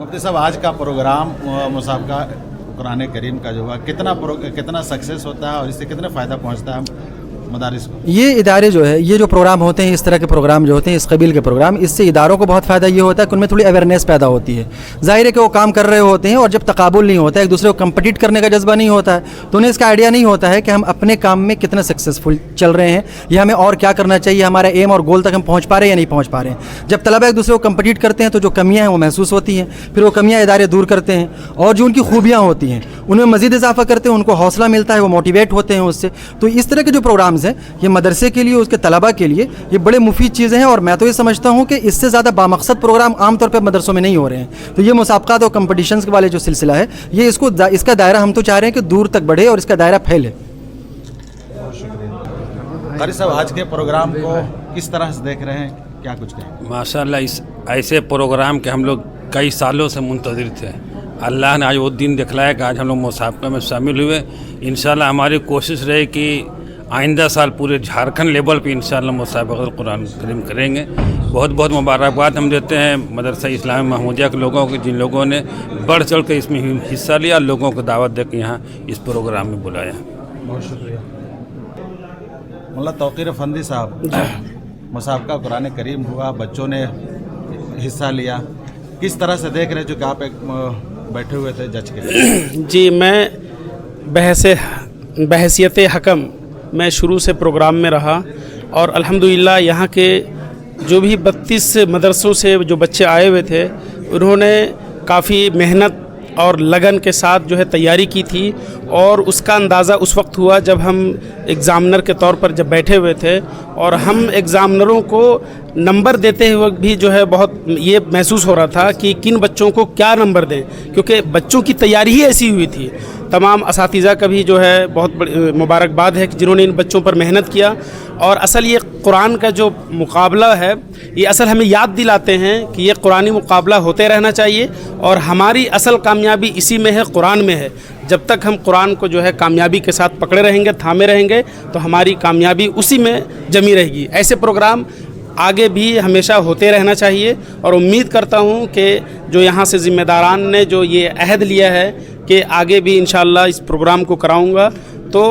मुफ्ती साहब, आज का प्रोग्राम मुसाबका कुरान करीम का जो हुआ, कितना सक्सेस होता है और इससे कितना फ़ायदा पहुंचता है मदारिस को? ये इदारे जो है, ये जो प्रोग्राम होते हैं, इस तरह के प्रोग्राम जो होते हैं, इस कबील के प्रोग्राम, इससे इदारों को बहुत फ़ायदा ये होता है कि उनमें थोड़ी अवेयरनेस पैदा होती है। ज़ाहिर है कि वो काम कर रहे होते हैं और जब तकाबुल नहीं होता है, एक दूसरे को कम्पीट करने का जज्बा नहीं होता है, तो उन्हें इसका आइडिया नहीं होता है कि हम अपने काम में कितना सक्सेसफुल चल रहे हैं या हमें और क्या करना चाहिए, हमारा एम और गोल तक हम पहुँच पा रहे हैं या नहीं पहुँच पा रहे हैं। जब तलबा एक दूसरे को कम्पीट करते हैं तो जो कमियाँ हैं वो महसूस होती हैं, फिर वो कमियाँ इदारे दूर करते हैं और जो उनकी खूबियाँ होती हैं उनमें मज़ीद इजाफा करते हैं, उनको हौसला मिलता है, वो मोटिवेट होते हैं उससे। तो इस तरह के जो प्रोग्राम्स हैं, ये मदरसे के लिए, उसके तलबा के लिए ये बड़े मुफीद चीज़ें हैं और मैं तो ये समझता हूँ कि इससे ज़्यादा बामकसद प्रोग्राम आम तौर पर मदरसों में नहीं हो रहे हैं। तो ये मुसाबकात और कंपटीशंस वाले जो सिलसिला है, ये इसका दायरा हम तो चाह रहे हैं कि दूर तक बढ़े और इसका दायरा फैले। क़ारी साहब, आज के प्रोग्राम को किस तरह से देख रहे हैं, क्या कुछ कहें? माशाअल्लाह, इस ऐसे प्रोग्राम के हम लोग कई सालों से मुंतज़िर थे। अल्लाह ने आज वो दिन दिखलाया कि आज हम लोग मुसाबका में शामिल हुए। इंशाअल्लाह हमारी कोशिश रहे कि आइंदा साल पूरे झारखंड लेवल पे इंशाअल्लाह मुसाबका कुरान करीम करेंगे। बहुत बहुत मुबारकबाद हम देते हैं मदरसा इस्लामी महमूदिया के लोगों को, जिन लोगों ने बढ़ चढ़ कर इसमें हिस्सा लिया, लोगों को दावत दे के यहाँ इस प्रोग्राम में बुलाया। बहुत शुक्रिया। मुल्ला तौक़ीर अफंदी साहब, मुसाबका कुरान करीम हुआ, बच्चों ने हिस्सा लिया, किस तरह से देख रहे, चूँकि आप एक बैठे हुए थे जज के? जी, मैं बहसियत हकम मैं शुरू से प्रोग्राम में रहा और अल्हम्दुलिल्लाह यहाँ के जो भी 32 मदरसों से जो बच्चे आए हुए थे, उन्होंने काफ़ी मेहनत और लगन के साथ जो है तैयारी की थी और उसका अंदाज़ा उस वक्त हुआ जब हम एग्ज़ामिनर के तौर पर जब बैठे हुए थे और हम एग्ज़ामिनरों को नंबर देते हुए भी जो है बहुत ये महसूस हो रहा था कि किन बच्चों को क्या नंबर दें, क्योंकि बच्चों की तैयारी ही ऐसी हुई थी। तमाम असातिज़ा का भी जो है बहुत बड़ी मुबारकबाद है कि जिन्होंने इन बच्चों पर मेहनत किया। और असल ये कुरान का जो मुकाबला है, ये असल हमें याद दिलाते हैं कि ये कुरानी मुकाबला होते रहना चाहिए और हमारी असल कामयाबी इसी में है, कुरान में है। जब तक हम कुरान को जो है कामयाबी के साथ पकड़े रहेंगे, थामे रहेंगे, तो हमारी कामयाबी उसी में जमी रहेगी। ऐसे प्रोग्राम आगे भी हमेशा होते रहना चाहिए और उम्मीद करता हूँ कि जो यहाँ से ज़िम्मेदारान ने जो ये अहद लिया है कि आगे भी इंशाअल्लाह इस प्रोग्राम को कराऊँगा, तो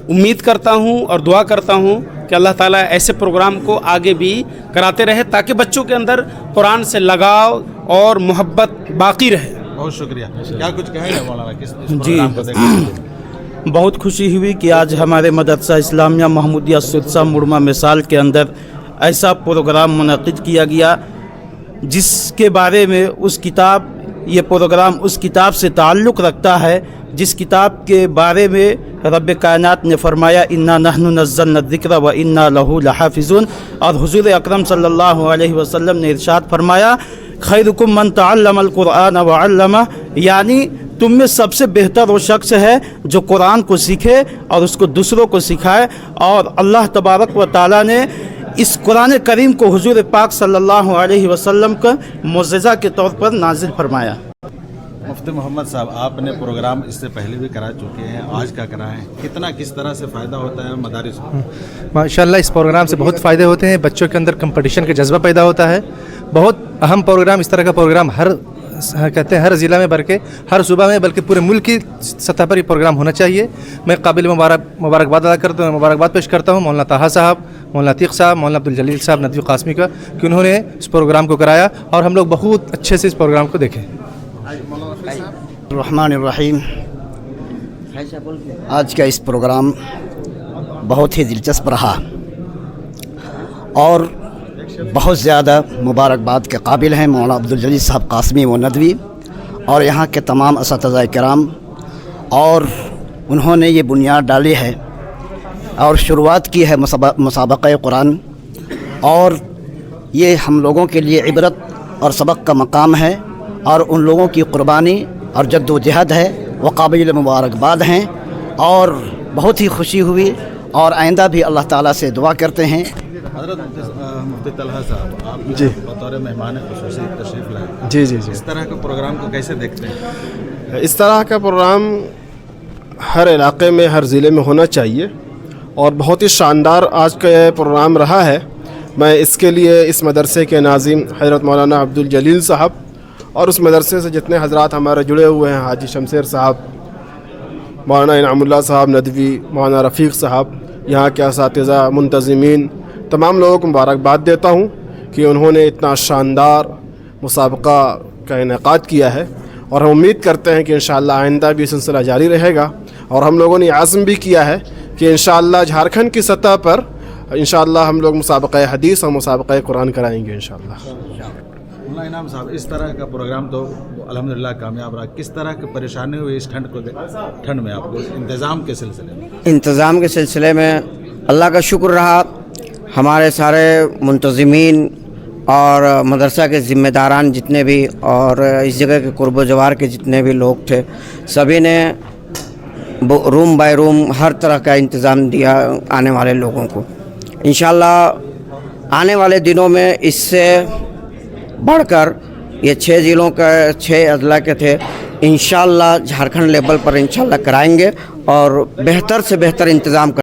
उम्मीद करता हूँ और दुआ करता हूँ कि अल्लाह ताला ऐसे प्रोग्राम को आगे भी कराते रहे ताकि बच्चों के अंदर कुरान से लगाव और मोहब्बत बाकी रहे। बहुत शुक्रिया। क्या कुछ कहेंगे मौलाना किस जी, प्रोग्राम को देखकर? बहुत खुशी हुई कि आज हमारे मदरसा इस्लामिया महमूदिया सुदसा मुड़मा मिसाल के अंदर ऐसा प्रोग्राम मुनक़िद किया गया जिसके बारे में ये प्रोग्राम उस किताब से ताल्लुक़ रखता है जिस किताब के बारे में रब कायनात ने फरमाया, इन्ना नहनु नज़्ज़लना ज़िक्र व इन्ना लहू लहाफ़िज़ून। और हुज़ूर अकरम सल्लल्लाहु अलैहि वसल्लम ने इरशाद फरमाया, खैरुकुम मन तअल्लमल कुरआन व अल्लमा, यानी तुम में सबसे बेहतर वो शख्स है जो कुरान को सीखे और उसको दूसरों को सिखाए। और अल्लाह तबारक व तआला ने इस कुरान करीम को हुजूर पाक सल्लल्लाहु अलैहि वसल्लम का मुअज़्ज़ज़ा के तौर पर नाज़िल फरमाया। मुफ्ती मोहम्मद साहब, आपने प्रोग्राम इससे पहले भी करा चुके हैं, आज का कराएं, किस तरह से फ़ायदा होता है मदारिस को? माशाल्लाह, इस प्रोग्राम से बहुत फ़ायदे होते हैं। बच्चों के अंदर कंपटीशन का जज्बा पैदा होता है। बहुत अहम प्रोग्राम, इस तरह का प्रोग्राम हर हर ज़िला में बल्कि हर सूबा में बल्कि पूरे मुल्क की सतह पर ये प्रोग्राम होना चाहिए। मैं काबिल मुबारकबाद अदा करता हूँ, मुबारकबाद पेश करता हूँ मौलाना ताहा साहब, मौलाना अतीक साहब, मौलाना अब्दुल जलील साहब नदवी कासमी का, कि उन्होंने इस प्रोग्राम को कराया और हम लोग बहुत अच्छे से इस प्रोग्राम को देखें। रहमानिर्रहीम, आज का इस प्रोग्राम बहुत ही दिलचस्प रहा और बहुत ज़्यादा मुबारकबाद के काबिल हैं मौलाना अब्दुल जलील साहब कासमी व नदवी और यहाँ के तमाम असातिज़ा किराम। और उन्होंने ये बुनियाद डाली है और शुरुआत की है मुसाबक़ा कुरान, और ये हम लोगों के लिए इबरत और सबक का मकाम है और उन लोगों की क़ुरबानी और जद्दोजहद है वो काबिल मुबारकबाद हैं। और बहुत ही खुशी हुई और आइंदा भी अल्लाह ताला से दुआ करते हैं। हज़रत मुफ्ती तलहा साहब, आप जी बतौर मेहमान ख़ुसूसी तशरीफ़ लाए। जी जी जी, इस तरह के प्रोग्राम को कैसे देखते हैं? इस तरह का प्रोग्राम हर इलाके में, हर ज़िले में होना चाहिए और बहुत ही शानदार आज का यह प्रोग्राम रहा है। मैं इसके लिए इस मदरसे के नाज़िम हज़रत मौलाना अब्दुल जलील साहब اور اس مدرسے سے جتنے حضرات ہمارے جڑے ہوئے ہیں، حاجی شمشیر صاحب، مولانا انعام اللہ صاحب ندوی، مولانا رفیق صاحب، یہاں کے اساتذہ، منتظمین، تمام لوگوں کو مبارکباد دیتا ہوں کہ انہوں نے اتنا شاندار مسابقہ کا انعقاد کیا ہے، اور ہم امید کرتے ہیں کہ انشاءاللہ آئندہ بھی سلسلہ جاری رہے گا، اور ہم لوگوں نے عزم بھی کیا ہے کہ انشاءاللہ جھارکھنڈ کی سطح پر انشاءاللہ ہم لوگ مسابقہ حدیث اور مسابقہ قرآن کرائیں گے انشاءاللہ۔ مولانا انعام صاحب، اس طرح کا پروگرام تو الحمدللہ کامیاب رہا، کس طرح کی پریشانی ہوئی اس ٹھنڈ میں آپ کو انتظام کے سلسلے میں؟ انتظام کے سلسلے میں اللہ کا شکر رہا، ہمارے سارے منتظمین اور مدرسہ کے ذمہ داران جتنے بھی اور اس جگہ کے قرب و جوار کے جتنے بھی لوگ تھے، سبھی نے روم بائی روم ہر طرح کا انتظام دیا آنے والے لوگوں کو۔ انشاءاللہ آنے والے دنوں میں اس سے بڑھ کر یہ 6 ضلعوں کا 6 اضلاع کے تھے، انشاءاللہ جھارکھنڈ لیول پر انشاءاللہ کرائیں گے اور بہتر سے بہتر انتظام